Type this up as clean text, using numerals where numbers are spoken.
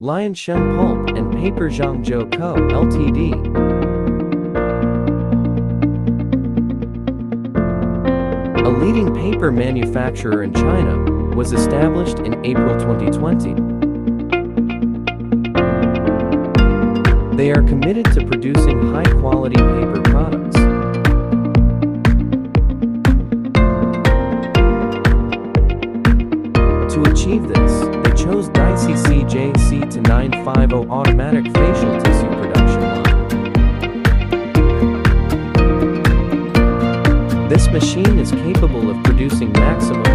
Liansheng Pulp and Paper Zhangzhou Co., Ltd. A leading paper manufacturer in China, was established in April 2020. They are committed to producing high-quality paper products. To achieve this, they chose DICC JC-950 automatic facial tissue production line. This machine is capable of producing maximum